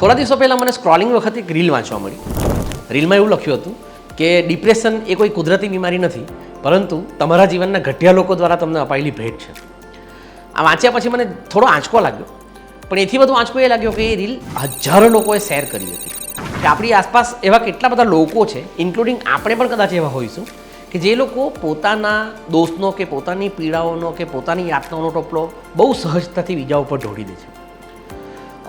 થોડા દિવસો પહેલાં મને સ્ક્રોલિંગ વખતે એક રીલ વાંચવા મળી. રીલમાં એવું લખ્યું હતું કે ડિપ્રેશન એ કોઈ કુદરતી બીમારી નથી, પરંતુ તમારા જીવનના ઘટિયા લોકો દ્વારા તમને અપાયેલી ભેટ છે. આ વાંચ્યા પછી મને થોડો આંચકો લાગ્યો, પણ એથી વધુ આંચકો એ લાગ્યો કે એ રીલ હજારો લોકોએ શેર કરી હતી. કે આપણી આસપાસ એવા કેટલા બધા લોકો છે, ઇન્ક્લુડિંગ આપણે પણ કદાચ એવા હોઈશું, કે જે લોકો પોતાના દોષનો કે પોતાની પીડાઓનો કે પોતાની યાતનાઓનો ટોપલો બહુ સહજતાથી બીજા ઉપર ઢોળી દે છે.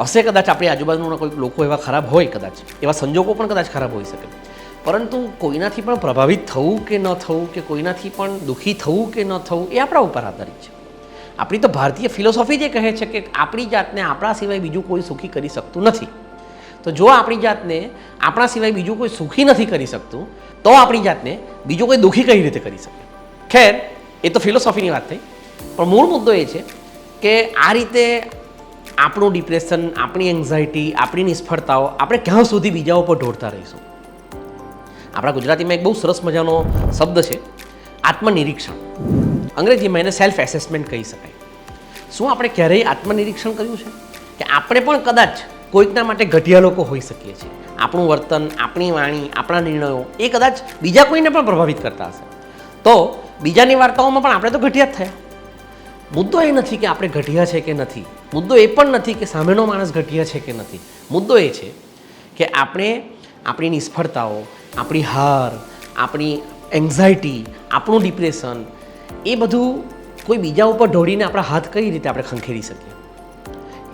હશે કદાચ આપણી આજુબાજુના કોઈ લોકો એવા ખરાબ હોય, કદાચ એવા સંજોગો પણ કદાચ ખરાબ હોઈ શકે, પરંતુ કોઈનાથી પણ પ્રભાવિત થવું કે ન થવું, કે કોઈનાથી પણ દુઃખી થવું કે ન થવું, એ આપણા ઉપર આધારિત છે. આપણી તો ભારતીય ફિલોસોફી જે કહે છે કે આપણી જાતને આપણા સિવાય બીજું કોઈ સુખી કરી શકતું નથી. તો જો આપણી જાતને આપણા સિવાય બીજું કોઈ સુખી નથી કરી શકતું, તો આપણી જાતને બીજું કોઈ દુઃખી કઈ રીતે કરી શકે? ખેર, એ તો ફિલોસોફીની વાત થઈ, પણ મૂળ મુદ્દો એ છે કે આ રીતે આપણું ડિપ્રેશન, આપણી એન્ઝાયટી, આપણી નિષ્ફળતાઓ આપણે ક્યાં સુધી બીજા ઉપર ઢોળતા રહીશું? આપણા ગુજરાતીમાં એક બહુ સરસ મજાનો શબ્દ છે, આત્મનિરીક્ષણ. અંગ્રેજીમાં એને સેલ્ફ એસેસમેન્ટ કહી શકાય. શું આપણે ક્યારેય આત્મનિરીક્ષણ કર્યું છે કે આપણે પણ કદાચ કોઈકના માટે ઘટિયા લોકો હોઈ શકીએ છીએ? આપણું વર્તન, આપણી વાણી, આપણા નિર્ણયો એ કદાચ બીજા કોઈને પણ પ્રભાવિત કરતા હશે, તો બીજાની વાર્તાઓમાં પણ આપણે તો ઘટિયા જ થયા. મુદ્દો એ નથી કે આપણે ઘટિયા છે કે નથી, મુદ્દો એ પણ નથી કે સામેનો માણસ ઘટિયા છે કે નથી. મુદ્દો એ છે કે આપણે આપણી નિષ્ફળતાઓ, આપણી હાર, આપણી એન્ઝાયટી, આપણું ડિપ્રેશન, એ બધું કોઈ બીજા ઉપર ઢોળીને આપણા હાથ કઈ રીતે આપણે ખંખેરી શકીએ?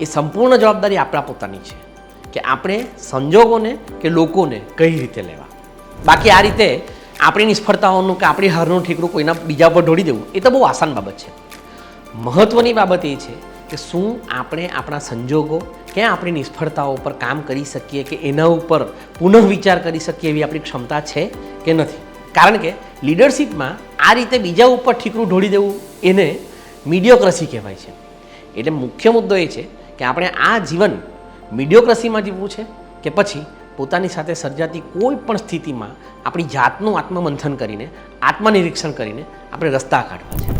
એ સંપૂર્ણ જવાબદારી આપણા પોતાની છે કે આપણે સંજોગોને કે લોકોને કઈ રીતે લેવા. બાકી આ રીતે આપણી નિષ્ફળતાઓનું કે આપણી હારનું ઠીકરું કોઈના બીજા ઉપર ઢોળી દેવું એ તો બહુ આસાન બાબત છે. મહત્ત્વની બાબત એ છે કે શું આપણે આપણા સંજોગો કે આપણી નિષ્ફળતાઓ ઉપર કામ કરી શકીએ, કે એના ઉપર પુનઃ વિચાર કરી શકીએ એવી આપણી ક્ષમતા છે કે નથી? કારણ કે લીડરશિપમાં આ રીતે બીજા ઉપર ઠીકરું ઢોળી દેવું એને મીડિયોક્રસી કહેવાય છે. એટલે મુખ્ય મુદ્દો એ છે કે આપણે આ જીવન મીડિયોક્રસીમાં જીવવું છે કે પછી પોતાની સાથે સર્જાતી કોઈ પણ સ્થિતિમાં આપણી જાતનું આત્મમંથન કરીને, આત્મનિરીક્ષણ કરીને આપણે રસ્તા કાઢવા છે.